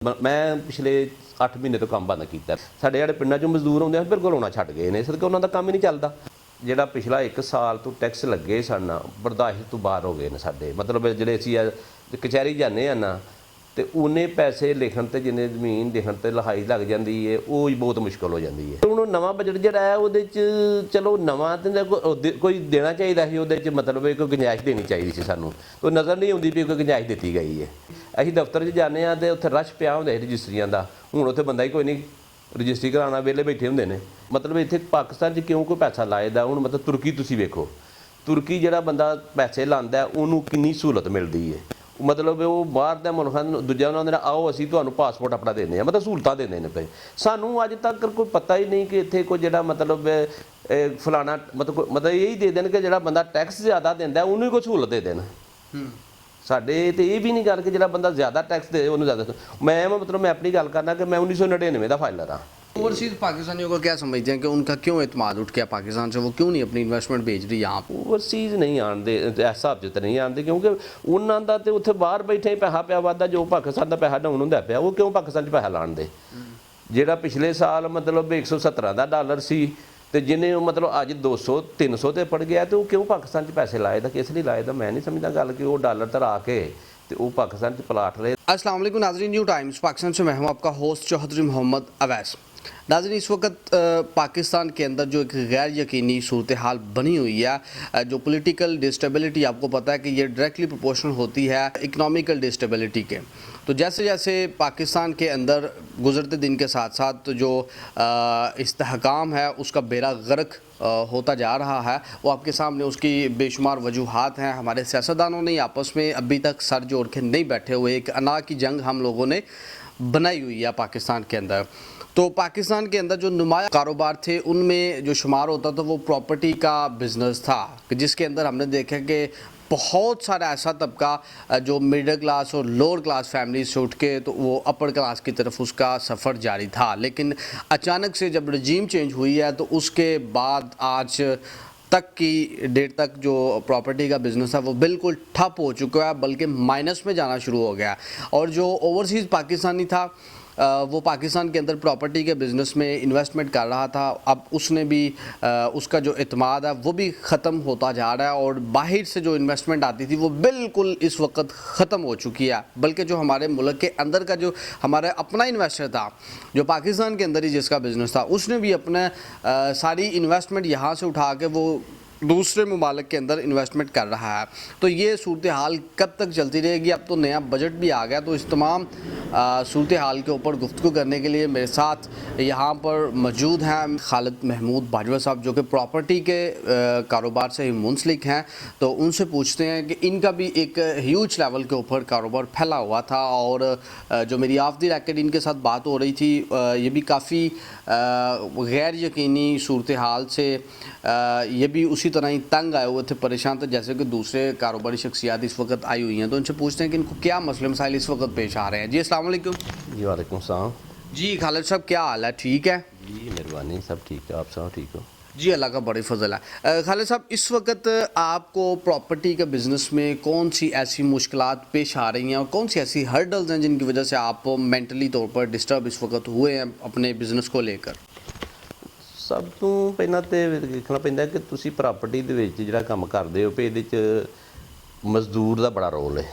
ਮੈਂ ਪਿਛਲੇ 8 ਮਹੀਨੇ ਤੋਂ ਕੰਮ ਬੰਦ ਕੀਤਾ। ਸਾਡੇ ਜਿਹੜੇ ਪਿੰਡਾਂ 'ਚੋਂ ਮਜ਼ਦੂਰ ਆਉਂਦੇ ਆ ਬਿਲਕੁਲ ਆਉਣਾ ਛੱਡ ਗਏ ਨੇ, ਸਦਕੇ ਉਹਨਾਂ ਦਾ ਕੰਮ ਹੀ ਨਹੀਂ ਚੱਲਦਾ। ਜਿਹੜਾ ਪਿਛਲਾ 1 ਸਾਲ ਤੋਂ ਟੈਕਸ ਲੱਗੇ ਸਨ ਬਰਦਾਸ਼ਤ ਤੋਂ ਬਾਹਰ ਹੋ ਗਏ ਨੇ ਸਾਡੇ। ਮਤਲਬ ਜਿਹੜੇ ਅਸੀਂ ਕਚਹਿਰੀ ਜਾਂਦੇ ਆ ਨਾ ਤੇ ਉਹਨੇ ਪੈਸੇ ਲਿਖਣ ਤੇ ਜਿੰਨੇ ਜ਼ਮੀਨ ਲਿਖਣ ਤੇ ਲਹਾਈ ਲੱਗ ਜਾਂਦੀ ਹੈ, ਉਹ ਹੀ ਬਹੁਤ ਮੁਸ਼ਕਲ ਹੋ ਜਾਂਦੀ ਹੈ। ਹੁਣ ਨਵਾਂ ਬਜਟ ਜਿਹੜਾ ਹੈ ਉਹਦੇ 'ਚ ਚਲੋ ਨਵਾਂ ਤੇ ਕੋਈ ਦੇਣਾ ਚਾਹੀਦਾ ਸੀ, ਉਹਦੇ 'ਚ ਮਤਲਬ ਕੋਈ ਗੁੰਜਾਇਸ਼ ਦੇਣੀ ਚਾਹੀਦੀ ਸੀ ਸਾਨੂੰ। ਉਹ ਨਜ਼ਰ ਨਹੀਂ ਆਉਂਦੀ ਵੀ ਕੋਈ ਗੁੰਜਾਇਸ਼ ਦਿੱਤੀ ਗਈ ਹੈ। ਅਸੀਂ ਦਫ਼ਤਰ 'ਚ ਜਾਂਦੇ ਹਾਂ ਤੇ ਉੱਥੇ ਰਸ਼ ਪਿਆ ਹੁੰਦਾ ਹੈ ਰਜਿਸਟਰੀਆਂ ਦਾ। ਹੁਣ ਉੱਥੇ ਬੰਦਾ ਹੀ ਕੋਈ ਨਹੀਂ, ਰਜਿਸਟਰੀ ਕਰਾਉਣਾ ਵੇਲੇ ਬੈਠੇ ਹੁੰਦੇ ਨੇ। ਮਤਲਬ ਇੱਥੇ ਪਾਕਿਸਤਾਨ 'ਚ ਕਿਉਂ ਕੋਈ ਪੈਸਾ ਲਾਏਦਾ? ਹੁਣ ਮਤਲਬ ਤੁਰਕੀ ਤੁਸੀਂ ਵੇਖੋ, ਤੁਰਕੀ ਜਿਹੜਾ ਬੰਦਾ ਪੈਸੇ ਲਾਉਂਦਾ ਉਹਨੂੰ ਕਿੰਨੀ ਸਹੂਲਤ ਮਿਲਦੀ ਹੈ। ਮਤਲਬ ਉਹ ਬਾਹਰ ਦੇ ਮੁਲਕਾਂ ਨੂੰ ਦੂਜਾ ਉਹਨਾਂ ਦੇ ਆਓ ਅਸੀਂ ਤੁਹਾਨੂੰ ਪਾਸਪੋਰਟ ਆਪਣਾ ਦਿੰਦੇ ਹਾਂ, ਮਤਲਬ ਸਹੂਲਤਾਂ ਦਿੰਦੇ ਨੇ ਪਏ। ਸਾਨੂੰ ਅੱਜ ਤੱਕ ਕੋਈ ਪਤਾ ਹੀ ਨਹੀਂ ਕਿ ਇੱਥੇ ਕੋਈ ਜਿਹੜਾ ਮਤਲਬ ਫਲਾਣਾ ਮਤਲਬ ਇਹੀ ਦੇ ਦੇਣ ਕਿ ਜਿਹੜਾ ਬੰਦਾ ਟੈਕਸ ਜ਼ਿਆਦਾ ਦਿੰਦਾ ਉਹਨੂੰ ਹੀ ਕੋਈ ਸਹੂਲਤ ਦੇ ਦੇਣ। ਸਾਡੇ ਤੇ ਇਹ ਵੀ ਨਹੀਂ ਗੱਲ ਕਿ ਜਿਹੜਾ ਬੰਦਾ ਜ਼ਿਆਦਾ ਟੈਕਸ ਦੇ ਉਹਨੂੰ ਜ਼ਿਆਦਾ। ਮੈਂ ਆਪਣੀ ਗੱਲ ਕਰਨਾ कि मैं 1999 का फाइलर हाँ। ओवरसीज पाकिस्तानियों को क्या समझते हैं कि उनका क्यों एतमाद उठ गया पाकिस्तान से, वो क्यों नहीं अपनी इन्वेस्टमेंट भेज रही यहाँ? ओवरसीज नहीं आते इस हिसाब से तो नहीं आते, क्योंकि उन्होंने तो उत्थे बाहर बैठे ही पैसा पिया वादा जो पाकिस्तान का पैसा डाउन होंदा पिया, वो क्यों पाकिस्तान 'ਚ पैसा लाण दे? ਜਿਹੜਾ ਪਿਛਲੇ ਸਾਲ ਮਤਲਬ 117 ਦਾ ਡਾਲਰ ਸੀ ਤੇ ਜਿਹਨੇ ਮਤਲਬ ਅੱਜ 200 300 ਤੇ ਪੜ ਗਿਆ, ਤੇ ਉਹ ਕਿਉਂ ਪਾਕਿस्तान 'ਚ ਪੈਸੇ ਲਾਏ ਦਾ? ਕਿਸ ਲਈ ਲਾਏ ਦਾ? ਮੈਂ ਨਹੀਂ ਸਮਝਦਾ ਗੱਲ कि वो डॉलर तरा के तो वो पाकिस्तान 'ਚ पलाट रहे। अस्सलाम वालेकुम नाज़रीन, न्यू टाइम्स पाकिस्तान से मैं हूं आपका होस्ट चौधरी मोहम्मद अवैस। नाज़रीन, इस वक्त पाकिस्तान के अंदर जो एक गैर यकीनी सूरत हाल बनी हुई है, जो पॉलिटिकल डिस्टेबिलिटी, आपको पता है कि ये डायरेक्टली प्रोपोर्शनल होती है इकनॉमिकल डिस्टेबिलिटी के। तो जैसे जैसे पाकिस्तान के अंदर गुज़रते दिन के साथ साथ जो इस्तेहकाम है उसका बेड़ा गर्क होता जा रहा है, वो आपके सामने उसकी बेशुमार वजूहात हैं। हमारे सियासतदानों ने आपस में अभी तक सर जोड़ के नहीं बैठे हुए, एक अना की जंग हम लोगों ने बनाई हुई है पाकिस्तान के अंदर। तो पाकिस्तान के अंदर जो नुमाया कारोबार थे उनमें जो शुमार होता था वो प्रॉपर्टी का बिज़नेस था, जिसके अंदर हमने देखा कि बहुत सारा ऐसा तबका जो मिडिल क्लास और लोअर क्लास फैमिली से उठ के तो वो अपर क्लास की तरफ उसका सफ़र जारी था। लेकिन अचानक से जब रजीम चेंज हुई है तो उसके बाद आज तक की डेट तक जो प्रॉपर्टी का बिज़नेस है वो बिल्कुल ठप हो चुका है, बल्कि माइनस में जाना शुरू हो गया। और जो ओवरसीज़ पाकिस्तानी था वो पाकिस्तान के अंदर प्रॉपर्टी के बिज़नेस में इन्वेस्टमेंट कर रहा था, अब उसने भी उसका जो एतमाद है वो भी ख़त्म होता जा रहा है। और बाहर से जो इन्वेस्टमेंट आती थी वो बिल्कुल इस वक्त ख़त्म हो चुकी है। बल्कि जो हमारे मुल्क के अंदर का जो हमारा अपना इन्वेस्टर था, जो पाकिस्तान के अंदर ही जिसका बिज़नेस था, उसने भी अपने सारी इन्वेस्टमेंट यहाँ से उठा के वो दूसरे ममालिक के अंदर इन्वेस्टमेंट कर रहा है। तो ये सूरत हाल कब तक चलती रहेगी? अब तो नया बजट भी आ गया, तो इस तमाम सूरत हाल के ऊपर गुफ्तगू करने के लिए मेरे साथ यहाँ पर मौजूद हैं खालिद महमूद बाजवा साहब, जो कि प्रॉपर्टी के कारोबार से ही मुंसलिक हैं। तो उनसे पूछते हैं कि इनका भी एक ह्यूज लेवल के ऊपर कारोबार फैला हुआ था, और जो मेरी ऑफ द रैकेट इनके साथ बात हो रही थी, ये भी काफ़ी गैर यकीनी सूरत हाल से ये भी उसी तरह ही तंग आए हुए थे, परेशान थे जैसे कि दूसरे कारोबारी शख्सियात इस वक्त आई हुई हैं। तो उनसे पूछते हैं कि इनको क्या मसले मसाइल इस वक्त पेश आ रहे हैं। जी अस्सलाम वालेकुम। जी वालेकुम सलाम। जी खालिद साहब, क्या हाल है? ठीक है जी, मेहरबानी, सब ठीक है। आप सब ठीक हो? जी, अल्लाह का बड़ी फजल है। खालिद साहब, इस वक्त आपको प्रॉपर्टी के बिज़नेस में कौन सी ऐसी मुश्किलात पेश आ रही हैं और कौन सी ऐसी हर्डल्स हैं जिनकी वजह से आप मेंटली तौर पर डिस्टर्ब इस वक्त हुए हैं अपने बिज़नेस को लेकर? ਸਭ ਤੋਂ ਪਹਿਲਾਂ ਤੇ ਦੇਖਣਾ ਪੈਂਦਾ ਕਿ ਤੁਸੀਂ ਪ੍ਰਾਪਰਟੀ ਦੇ ਵਿੱਚ ਜਿਹੜਾ ਕੰਮ ਕਰਦੇ ਹੋ, ਇਹਦੇ 'ਚ ਮਜ਼ਦੂਰ ਦਾ ਬੜਾ ਰੋਲ ਹੈ।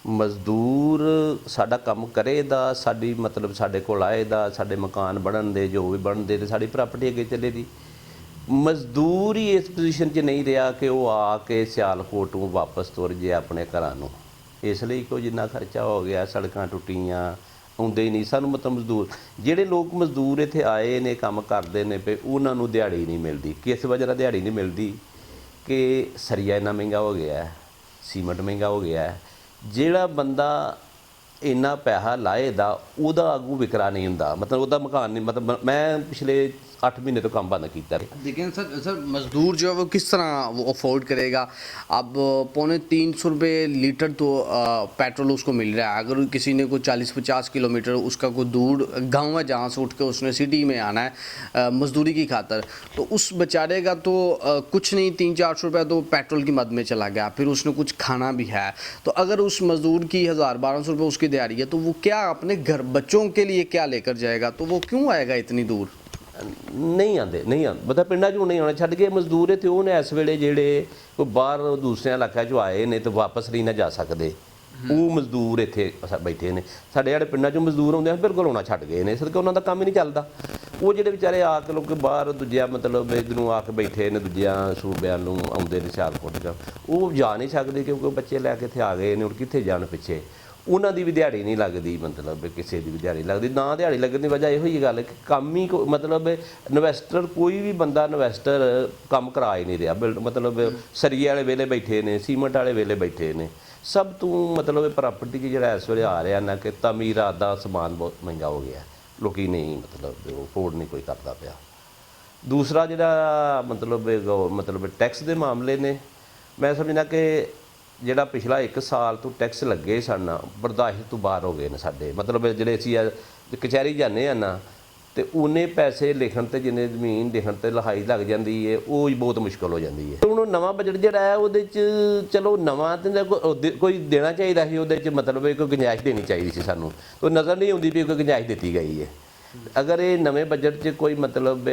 ਮਜ਼ਦੂਰ ਸਾਡਾ ਕੰਮ ਕਰੇਗਾ, ਸਾਡੀ ਮਤਲਬ ਸਾਡੇ ਕੋਲ ਆਏਗਾ, ਸਾਡੇ ਮਕਾਨ ਬਣਨ ਦੇ ਜੋ ਵੀ ਬਣਦੇ ਤੇ ਸਾਡੀ ਪ੍ਰਾਪਰਟੀ ਅੱਗੇ ਚੱਲੇਗੀ। ਮਜ਼ਦੂਰ ਹੀ ਇਸ ਪੋਜੀਸ਼ਨ 'ਚ ਨਹੀਂ ਰਿਹਾ ਕਿ ਉਹ ਆ ਕੇ ਸਿਆਲਕੋਟ ਨੂੰ ਵਾਪਸ ਤੁਰ ਜੇ ਆਪਣੇ ਘਰਾਂ ਨੂੰ। ਇਸ ਲਈ ਕੋਈ ਜਿੰਨਾ ਖਰਚਾ ਹੋ ਗਿਆ, ਸੜਕਾਂ ਟੁੱਟੀਆਂ, ਆਉਂਦੇ ਹੀ ਨਹੀਂ ਸਾਨੂੰ ਮਤਲਬ ਮਜ਼ਦੂਰ। ਜਿਹੜੇ ਲੋਕ ਮਜ਼ਦੂਰ ਇੱਥੇ ਆਏ ਨੇ ਕੰਮ ਕਰਦੇ ਨੇ ਪਏ, ਉਹਨਾਂ ਨੂੰ ਦਿਹਾੜੀ ਨਹੀਂ ਮਿਲਦੀ। ਕਿਸ ਵਜ੍ਹਾ ਨਾਲ ਦਿਹਾੜੀ ਨਹੀਂ ਮਿਲਦੀ? ਕਿ ਸਰੀਆ ਇੰਨਾ ਮਹਿੰਗਾ ਹੋ ਗਿਆ, ਸੀਮੈਂਟ ਮਹਿੰਗਾ ਹੋ ਗਿਆ। ਜਿਹੜਾ ਬੰਦਾ ਇੰਨਾ ਪੈਸਾ ਲਾਏ ਦਾ ਉਹਦਾ ਆਗੂ ਵਿਕਰਾ ਨਹੀਂ ਹੁੰਦਾ, ਮਤਲਬ ਉਹਦਾ ਮਕਾਨ ਨਹੀਂ। ਮਤਲਬ ਮੈਂ ਪਿਛਲੇ 8 महीने तो काम बंद किया। लेकिन सर मजदूर जो है वो किस तरह वो अफोर्ड करेगा? अब 250 रुपये लीटर तो पेट्रोल उसको मिल रहा है। अगर किसी ने कोई 40-50 किलोमीटर उसका कोई दूर गाँव है जहाँ से उठ के उसने सिटी में आना है मजदूरी की खातर, तो उस बेचारे का तो कुछ नहीं 300-400 रुपये तो पेट्रोल की मद में चला गया, फिर उसने कुछ खाना भी है। तो अगर उस मजदूर की 1000-1200 रुपये उसकी दिहाड़ी है तो वो क्या अपने घर बच्चों के लिए क्या लेकर जाएगा? तो वो क्यों आएगा इतनी दूर? ਨਹੀਂ ਆਉਂਦੇ ਮਤਲਬ ਪਿੰਡਾਂ 'ਚੋਂ ਨਹੀਂ ਆਉਣਾ, ਛੱਡ ਕੇ ਮਜ਼ਦੂਰ ਇੱਥੇ ਉਹ ਨੇ ਇਸ ਵੇਲੇ ਜਿਹੜੇ ਕੋਈ ਬਾਹਰ ਦੂਸਰੇ ਇਲਾਕਿਆਂ 'ਚੋਂ ਆਏ ਨੇ ਤੇ ਵਾਪਸ ਨਹੀਂ ਨਾ ਜਾ ਸਕਦੇ, ਉਹ ਮਜ਼ਦੂਰ ਇੱਥੇ ਬੈਠੇ ਨੇ। ਸਾਡੇ ਜਿਹੜੇ ਪਿੰਡਾਂ 'ਚੋਂ ਮਜ਼ਦੂਰ ਆਉਂਦੇ ਆ ਬਿਲਕੁਲ ਆਉਣਾ ਛੱਡ ਗਏ ਨੇ, ਇਸ ਕਰਕੇ ਉਹਨਾਂ ਦਾ ਕੰਮ ਹੀ ਨਹੀਂ ਚੱਲਦਾ। ਉਹ ਜਿਹੜੇ ਵਿਚਾਰੇ ਆ ਕੇ ਲੋਕ ਬਾਹਰ ਦੂਜਿਆ ਮਤਲਬ ਇੱਧਰ ਨੂੰ ਆ ਕੇ ਬੈਠੇ ਨੇ, ਦੂਜਿਆਂ ਸੂਬਿਆਂ ਨੂੰ ਆਉਂਦੇ ਨੇ ਸਿਆਲਕੋਟ 'ਚ, ਉਹ ਜਾ ਨਹੀਂ ਸਕਦੇ ਕਿਉਂਕਿ ਬੱਚੇ ਲੈ ਕੇ ਇੱਥੇ ਆ ਗਏ ਨੇ, ਹੁਣ ਕਿੱਥੇ ਜਾਣ ਪਿੱਛੇ। ਉਹਨਾਂ ਦੀ ਵੀ ਦਿਹਾੜੀ ਨਹੀਂ ਲੱਗਦੀ, ਮਤਲਬ ਕਿਸੇ ਦੀ ਵੀ ਦਿਹਾੜੀ ਲੱਗਦੀ ਨਾ। ਦਿਹਾੜੀ ਲੱਗਣ ਦੀ ਵਜ੍ਹਾ ਇਹੋ ਹੀ ਗੱਲ ਕਿ ਕੰਮ ਹੀ ਮਤਲਬ ਇਨਵੈਸਟਰ ਕੋਈ ਵੀ ਬੰਦਾ ਇਨਵੈਸਟਰ ਕੰਮ ਕਰਾ ਹੀ ਨਹੀਂ ਰਿਹਾ। ਮਤਲਬ ਸਰੀਏ ਵਾਲੇ ਵੇਲੇ ਬੈਠੇ ਨੇ, ਸੀਮੈਂਟ ਵਾਲੇ ਵੇਲੇ ਬੈਠੇ ਨੇ। ਸਭ ਤੋਂ ਮਤਲਬ ਪ੍ਰਾਪਰਟੀ ਜਿਹੜਾ ਇਸ ਵੇਲੇ ਆ ਰਿਹਾ ਨਾ ਕਿ ਤਮੀਰਾਤ ਦਾ ਸਮਾਨ ਬਹੁਤ ਮਹਿੰਗਾ ਹੋ ਗਿਆ, ਲੋਕੀ ਨਹੀਂ ਮਤਲਬ ਉਹ ਅਫੋਰਡ ਨਹੀਂ ਕੋਈ ਕਰਦਾ ਪਿਆ। ਦੂਸਰਾ ਜਿਹੜਾ ਮਤਲਬ ਟੈਕਸ ਦੇ ਮਾਮਲੇ ਨੇ, ਮੈਂ ਸਮਝਦਾ ਕਿ ਜਿਹੜਾ ਪਿਛਲਾ 1 ਸਾਲ ਤੋਂ ਟੈਕਸ ਲੱਗੇ ਸਨ ਬਰਦਾਸ਼ਤ ਤੋਂ ਬਾਹਰ ਹੋ ਗਏ ਨੇ ਸਾਡੇ। ਮਤਲਬ ਜਿਹੜੇ ਅਸੀਂ ਕਚਹਿਰੀ ਜਾਂਦੇ ਹਾਂ ਨਾ ਤੇ ਉਹਨੇ ਪੈਸੇ ਲਿਖਣ ਤੇ ਜਿੰਨੇ ਜ਼ਮੀਨ ਲਿਖਣ ਤੇ ਲਹਾਈ ਲੱਗ ਜਾਂਦੀ ਹੈ, ਉਹ ਬਹੁਤ ਮੁਸ਼ਕਲ ਹੋ ਜਾਂਦੀ ਹੈ। ਹੁਣ ਨਵਾਂ ਬਜਟ ਜਿਹੜਾ ਹੈ ਉਹਦੇ 'ਚ ਚਲੋ ਨਵਾਂ ਤੇ ਕੋਈ ਦੇਣਾ ਚਾਹੀਦਾ ਸੀ, ਉਹਦੇ 'ਚ ਮਤਲਬ ਕੋਈ ਗੁੰਜਾਇਸ਼ ਦੇਣੀ ਚਾਹੀਦੀ ਸੀ ਸਾਨੂੰ, ਉਹ ਨਜ਼ਰ ਨਹੀਂ ਆਉਂਦੀ ਵੀ ਕੋਈ ਗੁੰਜਾਇਸ਼ ਦਿੱਤੀ ਗਈ ਹੈ। ਅਗਰ ਇਹ ਨਵੇਂ ਬਜਟ 'ਚ ਕੋਈ ਮਤਲਬ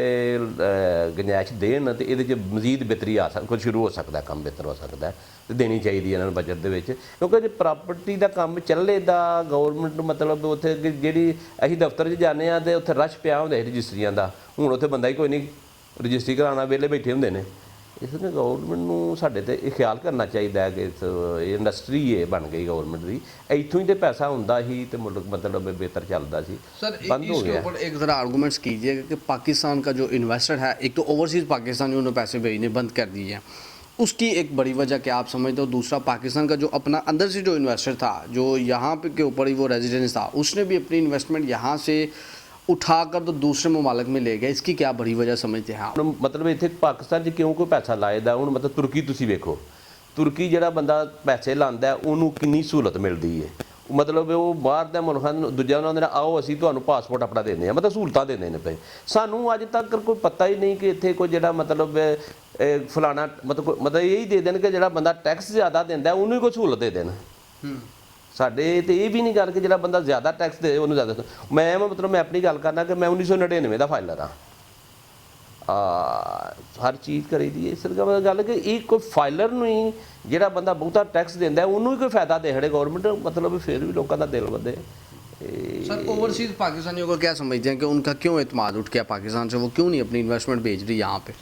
ਗੁੰਜਾਇਸ਼ ਦੇਣ ਤੇ ਇਹਦੇ 'ਚ ਮਜ਼ੀਦ ਬਿਹਤਰੀ ਆ ਕੁਝ ਸ਼ੁਰੂ ਹੋ ਸਕਦਾ, ਕੰਮ ਬਿਹਤਰ ਹੋ ਸਕਦਾ ਤੇ ਦੇਣੀ ਚਾਹੀਦੀ ਇਹਨਾਂ ਨੂੰ ਬਜਟ ਦੇ ਵਿੱਚ। ਕਿਉਂਕਿ ਜੇ ਪ੍ਰਾਪਰਟੀ ਦਾ ਕੰਮ ਚੱਲੇ ਦਾ ਗਵਰਨਮੈਂਟ ਨੂੰ ਮਤਲਬ ਉੱਥੇ ਜਿਹੜੀ ਅਸੀਂ ਦਫ਼ਤਰ 'ਚ ਜਾਂਦੇ ਹਾਂ ਤੇ ਉੱਥੇ ਰਸ਼ ਪਿਆ ਹੁੰਦਾ ਰਜਿਸਟਰੀਆਂ ਦਾ, ਹੁਣ ਉੱਥੇ ਬੰਦਾ ਹੀ ਕੋਈ ਨਹੀਂ ਰਜਿਸਟਰੀ ਕਰਾਉਣਾ, ਵਿਹਲੇ ਬੈਠੇ ਹੁੰਦੇ ਨੇ। ਇਸ ਲਈ ਗਵਰਨਮੈਂਟ ਨੂੰ ਸਾਡੇ 'ਤੇ ਇਹ ਖਿਆਲ ਕਰਨਾ ਚਾਹੀਦਾ ਹੈ ਕਿ ਇਹ ਇੰਡਸਟਰੀ ਇਹ ਬਣ ਗਈ ਗਵਰਨਮੈਂਟ ਦੀ, ਇੱਥੋਂ ਹੀ ਤੇ ਪੈਸਾ ਹੁੰਦਾ ਸੀ ਤੇ ਮੁਲਕ ਮਤਲਬ ਬਿਹਤਰ ਚੱਲਦਾ ਸੀ, बंद हो गया। ऊपर एक ज़रा आर्गूमेंट्स कीजिएगा कि पाकिस्तान का जो इन्वेस्टर है, एक तो ओवरसीज़ पाकिस्तानी उन्होंने पैसे भेजने बंद कर दिए हैं, उसकी एक बड़ी वजह क्या आप समझते हो? दूसरा पाकिस्तान का जो अपना अंदर से जो इन्वेस्टर था, जो यहाँ पे के ऊपर ही वो रेजिडेंस था, उसने भी अपनी इन्वेस्टमेंट यहाँ से उठाकर तो दूसरे ममालिक में ले गए, इसकी क्या बड़ी वजह समझते हैं आप? ਮਤਲਬ ਇੱਥੇ ਪਾਕਿਸਤਾਨ 'ਚ ਕਿਉਂ ਕੋਈ ਪੈਸਾ ਲਾਏਦਾ? ਹੁਣ ਮਤਲਬ ਤੁਰਕੀ ਤੁਸੀਂ ਵੇਖੋ, ਤੁਰਕੀ ਜਿਹੜਾ ਬੰਦਾ ਪੈਸੇ ਲਾਉਂਦਾ ਉਹਨੂੰ ਕਿੰਨੀ ਸਹੂਲਤ ਮਿਲਦੀ ਹੈ। ਮਤਲਬ ਉਹ ਬਾਹਰ ਦੇ ਮੁਲਕਾਂ ਨੂੰ ਦੂਜਿਆਂ ਉਹਨਾਂ ਦੇ ਆਓ ਅਸੀਂ ਤੁਹਾਨੂੰ ਪਾਸਪੋਰਟ ਆਪਣਾ ਦਿੰਦੇ ਹਾਂ, ਮਤਲਬ ਸਹੂਲਤਾਂ ਦਿੰਦੇ ਨੇ ਪਏ। ਸਾਨੂੰ ਅੱਜ ਤੱਕ ਕੋਈ ਪਤਾ ਹੀ ਨਹੀਂ ਕਿ ਇੱਥੇ ਕੋਈ ਜਿਹੜਾ ਮਤਲਬ ਫਲਾਣਾ ਮਤਲਬ ਇਹੀ ਦੇ ਦੇਣ ਕਿ ਜਿਹੜਾ ਬੰਦਾ ਟੈਕਸ ਜ਼ਿਆਦਾ ਦਿੰਦਾ ਉਹਨੂੰ ਹੀ ਕੋਈ ਸਹੂਲਤ ਦੇ ਦੇਣ। ਸਾਡੇ ਤੇ ਇਹ ਵੀ ਨਹੀਂ ਗੱਲ ਕਿ ਜਿਹੜਾ ਬੰਦਾ ਜ਼ਿਆਦਾ ਟੈਕਸ ਦੇ ਉਹਨੂੰ ਜ਼ਿਆਦਾ। ਮੈਂ ਆਪਣੀ ਗੱਲ ਕਰਨਾ ਕਿ ਮੈਂ 1999 ਦਾ ਫਾਈਲਰ ਹਾਂ, ਹਰ ਚੀਜ਼ ਕਰੀਦੀ ਇਸ ਤਰ੍ਹਾਂ ਗੱਲ ਕਿ ਇਹ ਕੋਈ ਫਾਈਲਰ ਨੂੰ ਹੀ ਜਿਹੜਾ ਬੰਦਾ ਬਹੁਤਾ ਟੈਕਸ ਦਿੰਦਾ ਉਹਨੂੰ ਹੀ ਕੋਈ ਫਾਇਦਾ ਦੇ ਖੜੇ ਗਵਰਨਮੈਂਟ, ਮਤਲਬ ਫਿਰ ਵੀ ਲੋਕਾਂ ਦਾ ਦਿਲ ਵਧੇ। सर ओवरसीज़ पाकिस्तानियों को क्या समझते हैं कि उनका क्यों एतमाद उठ गया पाकिस्तान से, वो क्यों नहीं अपनी इन्वेस्टमेंट भेज रही यहाँ पे?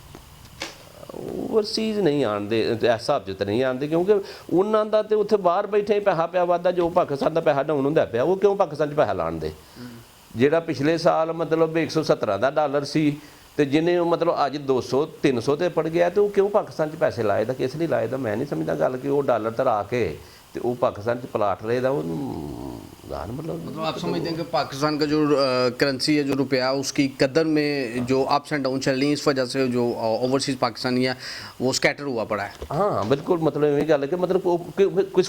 ਓਵਰਸੀਜ਼ ਨਹੀਂ ਆਉਣਦੇ ਇਸ ਹਿਸਾਬ 'ਚ ਤਾਂ ਨਹੀਂ ਆਉਂਦੇ ਕਿਉਂਕਿ ਉਹਨਾਂ ਦਾ ਤੇ ਉੱਥੇ ਬਾਹਰ ਬੈਠੇ ਹੀ ਪੈਸਾ ਪਿਆ ਵੱਧਦਾ, ਜੋ ਪਾਕਿਸਤਾਨ ਦਾ ਪੈਸਾ ਡਾਊਨ ਹੁੰਦਾ ਪਿਆ, ਉਹ ਕਿਉਂ ਪਾਕਿਸਤਾਨ 'ਚ ਪੈਸਾ ਲਾਉਣ ਦੇ? ਜਿਹੜਾ ਪਿਛਲੇ ਸਾਲ ਮਤਲਬ 117 ਦਾ ਡਾਲਰ ਸੀ ਤੇ ਜਿਹਨੇ ਮਤਲਬ ਅੱਜ 200-300 ਤੇ ਪੜ ਗਿਆ, ਤੇ ਉਹ ਕਿਉਂ ਪਾਕਿਸਤਾਨ 'ਚ ਪੈਸੇ ਲਾਏ ਦਾ? ਕਿਸ ਲਈ ਲਾਏ ਦਾ? ਮੈਂ ਨਹੀਂ ਸਮਝਦਾ ਗੱਲ ਕਿ ਉਹ ਡਾਲਰ ਧਰਾ ਕੇ ਤੇ ਉਹ ਪਾਕਿस्तान 'ਚ ਪਲਾਟ ਲਏ ਦਾ, ਉਹਨੂੰ मतलब आप समझते हैं कि पाकिस्तान का जो करेंसी है, जो रुपया, उसकी कदर में जो अप्स एंड डाउन चल रही है, इस वजह से जो ओवरसीज़ पाकिस्तानी है वो स्कैटर हुआ पड़ा है? हाँ बिल्कुल, मतलब ये गल है कि मतलब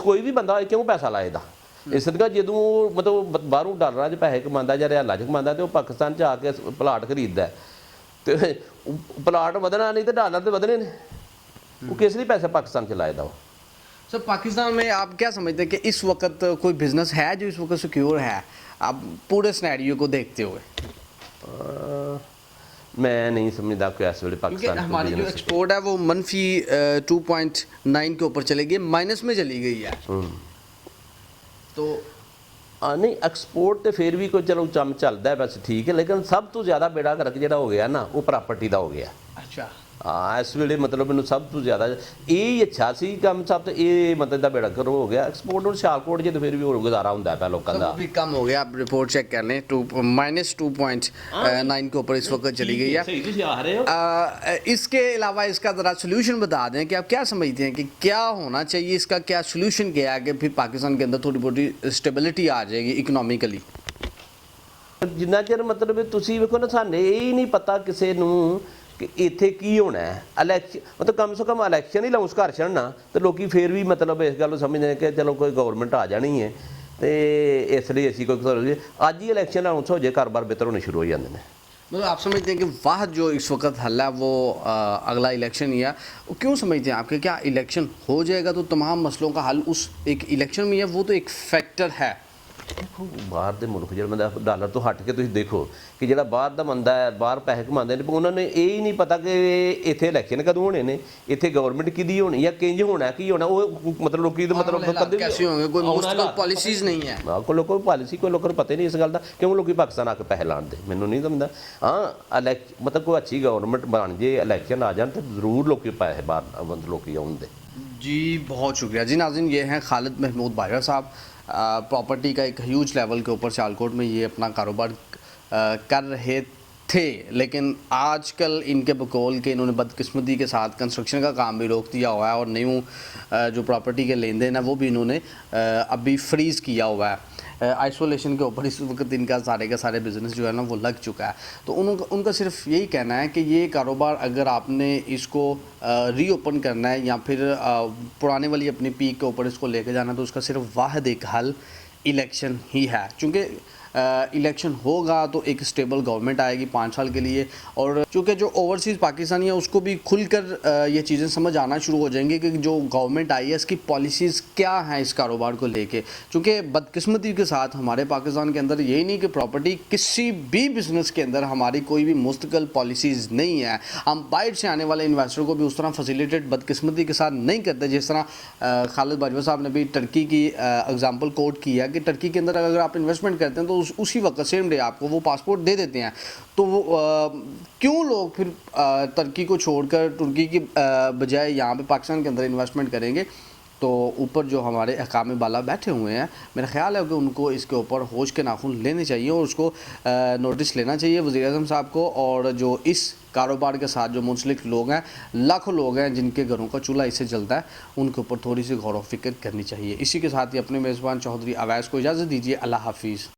कोई भी बंदा क्यों पैसा लाएगा ਇਸ ਕਰਕੇ ਜਦੋਂ ਮਤਲਬ ਬਾਹਰੋਂ ਡਾਲਰਾਂ 'ਚ ਪੈਸੇ ਕਮਾਉਂਦਾ ਜਾਂ ਰਿਆਲਾਂ 'ਚ ਕਮਾਉਂਦਾ ਤੇ ਉਹ ਪਾਕਿਸਤਾਨ 'ਚ ਆ ਕੇ ਪਲਾਟ ਖਰੀਦਦਾ ਤੇ ਪਲਾਟ ਵਧਣਾ ਨਹੀਂ ਤੇ ਡਾਲਰ ਤੇ ਵਧਣੇ ਨੇ, ਉਹ ਕਿਸ ਲਈ ਪੈਸਾ ਪਾਕਿस्तान 'ਚ ਲਾਏਦਾ? सर पाकिस्तान में आप क्या समझते हैं कि इस वक्त कोई बिजनेस है जो इस वक्त सिक्योर है, आप पूरे सिनेरियो को देखते हुए? मैं नहीं समझता कि इस वेले पाकिस्तान हमारी जो एक्सपोर्ट है वो मनफी 2.9 के ऊपर चली गई, माइनस में चली गई है। तो नहीं एक्सपोर्ट तो फिर भी कोई चलो चम चलता है बस ठीक है, लेकिन सब तो ज़्यादा बेड़ा गर्क जो हो गया ना वो प्रॉपर्टी का हो गया। अच्छा हाँ इस ਵੇਲੇ ਮਤਲਬ ਮੈਨੂੰ ਸਭ ਤੋਂ ਜ਼ਿਆਦਾ ਇਹ ਹੀ ਅੱਛਾ ਸੀ ਕੰਮ, ਸਭ ਤੋਂ ਇਹ ਮਤਲਬ ਦਾ ਬੇੜਾ ਕਰ ਹੋ ਗਿਆ ਐਕਸਪੋਰਟ। ਹੁਣ ਸਿਆਲਕੋਟ ਜੇ ਤਾਂ ਫਿਰ ਵੀ ਹੋਰ ਗੁਜ਼ਾਰਾ ਹੁੰਦਾ ਪਿਆ ਲੋਕਾਂ ਦਾ। भी कम हो गया, आप रिपोर्ट चेक कर लें, -2.9 के ऊपर इस वक्त चली गई है। सही ਤੁਸੀਂ आ रहे हो। इसके अलावा इसका ज़रा सोल्यूशन बता दें कि आप क्या समझते हैं कि क्या होना चाहिए, इसका क्या सोल्यूशन क्या है कि फिर पाकिस्तान के अंदर थोड़ी बहुत स्टेबिलिटी आ जाएगी इकोनॉमिकली? ਜਿੰਨਾ ਚਿਰ ਮਤਲਬ ਤੁਸੀਂ ਵੇਖੋ ਨਾ, ਸਾਨੂੰ ਇਹ ਹੀ ਨਹੀਂ ਪਤਾ ਕਿਸੇ ਨੂੰ ਕਿ ਇੱਥੇ ਕੀ ਹੋਣਾ ਹੈ। ਇਲੈਕਸ਼ਨ ਮਤਲਬ ਕਮ ਸੇ ਕਮ ਇਲੈਕਸ਼ਨ ਹੀ ਲਾਉਂਸ ਕਰ ਛੱਡਣਾ ਤੇ ਲੋਕੀ ਫੇਰ ਵੀ ਮਤਲਬ ਇਸ ਗੱਲ ਨੂੰ ਸਮਝਦੇ ਨੇ ਕਿ ਚਲੋ ਕੋਈ ਗਵਰਨਮੈਂਟ ਆ ਜਾਣੀ ਹੈ ਤੇ ਇਸ ਲਈ ਅਸੀਂ ਕੋਈ ਅੱਜ ਹੀ ਇਲੈਕਸ਼ਨ ਅਨਾਉਂਸ ਹੋ ਜੇ ਕਾਰੋਬਾਰ ਬਿਹਤਰ ਹੋਣੇ ਸ਼ੁਰੂ ਹੋ ਜਾਂਦੇ ਨੇ। मतलब आप समझते हैं कि वह जो इस वक्त हल है वो अगला इलेक्शन ही है, वो क्यों समझते हैं आपके? क्या इलेक्शन हो जाएगा तो तमाम मसलों का हल उस एक इलेक्शन में है? वो तो एक फैक्टर है। ਦੇਖੋ ਬਾਹਰ ਦੇ ਮੁਲਕ ਜਿਹੜਾ ਬੰਦਾ ਡਾਲਰ ਤੋਂ ਹਟ ਕੇ ਤੁਸੀਂ ਦੇਖੋ ਕਿ ਜਿਹੜਾ ਬਾਹਰ ਦਾ ਬੰਦਾ ਹੈ, ਬਾਹਰ ਪੈਸੇ ਕਮਾਉਂਦੇ ਨੇ, ਉਹਨਾਂ ਨੇ ਇਹ ਹੀ ਨਹੀਂ ਪਤਾ ਕਿ ਇੱਥੇ ਇਲੈਕਸ਼ਨ ਕਦੋਂ ਹੋਣੇ ਨੇ, ਇੱਥੇ ਗਵਰਨਮੈਂਟ ਕਿਹਦੀ ਹੋਣੀ ਜਾਂ ਕਿੰਜ ਹੋਣਾ, ਕੀ ਹੋਣਾ, ਉਹ ਮਤਲਬ ਲੋਕੀ ਦੇ ਮਤਲਬ ਕਦੇ कैसे होंगे? कोई मुस्तकिल पॉलिसीज नहीं है। ਕੋਈ ਲੋਕਾਂ ਨੂੰ ਪਾਲਿਸੀ, ਕੋਈ ਲੋਕਾਂ ਨੂੰ ਪਤਾ ਹੀ ਨਹੀਂ ਇਸ ਗੱਲ ਦਾ ਕਿਉਂ ਲੋਕੀ ਪਾਕਿਸਤਾਨ ਆ ਕੇ ਪੈਸੇ ਲਾਉਂਦੇ, ਮੈਨੂੰ ਨਹੀਂ ਸਮਝਦਾ। ਹਾਂ ਮਤਲਬ ਕੋਈ ਅੱਛੀ ਗਵਰਨਮੈਂਟ ਬਣ ਜੇ, ਇਲੈਕਸ਼ਨ ਆ ਜਾਣ ਤਾਂ ਜ਼ਰੂਰ ਲੋਕੀ ਪੈਸੇ ਬਾਹਰ ਲੋਕੀ ਆਉਂਦੇ। जी बहुत शुक्रिया जी। नाज़रीन, ये हैं खालिद महमूद बाजवा साहब, प्रॉपर्टी का एक ह्यूज लेवल के ऊपर सियालकोट में ये अपना कारोबार कर रहे थे, लेकिन आजकल इनके बकौल के इन्होंने बदकिस्मती के साथ कंस्ट्रक्शन का काम भी रोक दिया हुआ है और न्यू जो प्रॉपर्टी के लेन देन है वो भी इन्होंने अभी फ्रीज़ किया हुआ है। आइसोलेशन के ऊपर इस वक्त इनका सारे का सारे बिज़नेस जो है ना वो लग चुका है। तो उनका सिर्फ यही कहना है कि ये कारोबार अगर आपने इसको रीओपन करना है या फिर पुराने वाली अपनी पीक के ऊपर इसको लेके जाना है तो उसका सिर्फ वाहिद एक हल इलेक्शन ही है। चूँकि इलेक्शन होगा तो एक स्टेबल गवर्नमेंट आएगी 5 साल के लिए, और चूँकि जो ओवरसीज़ पाकिस्तानी है उसको भी खुलकर ये चीज़ें समझ आना शुरू हो जाएंगी कि जो गवर्नमेंट आई है इसकी पॉलिसीज़ क्या हैं इस कारोबार को लेके। चूँकि बदकिस्मती के साथ हमारे पाकिस्तान के अंदर यही नहीं कि प्रॉपर्टी किसी भी बिज़नेस के अंदर हमारी कोई भी मुस्तकिल पॉलिसीज़ नहीं है। हम बाहर से आने वाले इन्वेस्टर को भी उस तरह फैसिलिटेट बदकिस्मती के साथ नहीं करते जिस तरह खालिद बाजवा साहब ने भी टर्की की एग्जाम्पल कोट किया कि टर्की के अंदर अगर आप इन्वेस्टमेंट करते हैं तो उसी वक्त सेम डे आपको वो पासपोर्ट दे देते हैं। तो क्यों लोग फिर तुर्की को छोड़कर तुर्की की बजाय यहाँ पे पाकिस्तान के अंदर इन्वेस्टमेंट करेंगे? तो ऊपर जो हमारे अहकाम बाला बैठे हुए हैं, मेरा ख्याल है कि उनको इसके ऊपर होश के नाखून लेने चाहिए और उसको नोटिस लेना चाहिए वज़ीर-ए-आज़म साहब को। और जो इस कारोबार के साथ जो मुंसलिक लोग हैं, लाखों लोग हैं जिनके घरों का चूल्हा इससे जलता है, उनके ऊपर थोड़ी सी गौर व फिक्र करनी चाहिए। इसी के साथ ही अपने मेज़बान चौधरी अवैस को इजाज़त दीजिए। अल्लाह हाफिज़।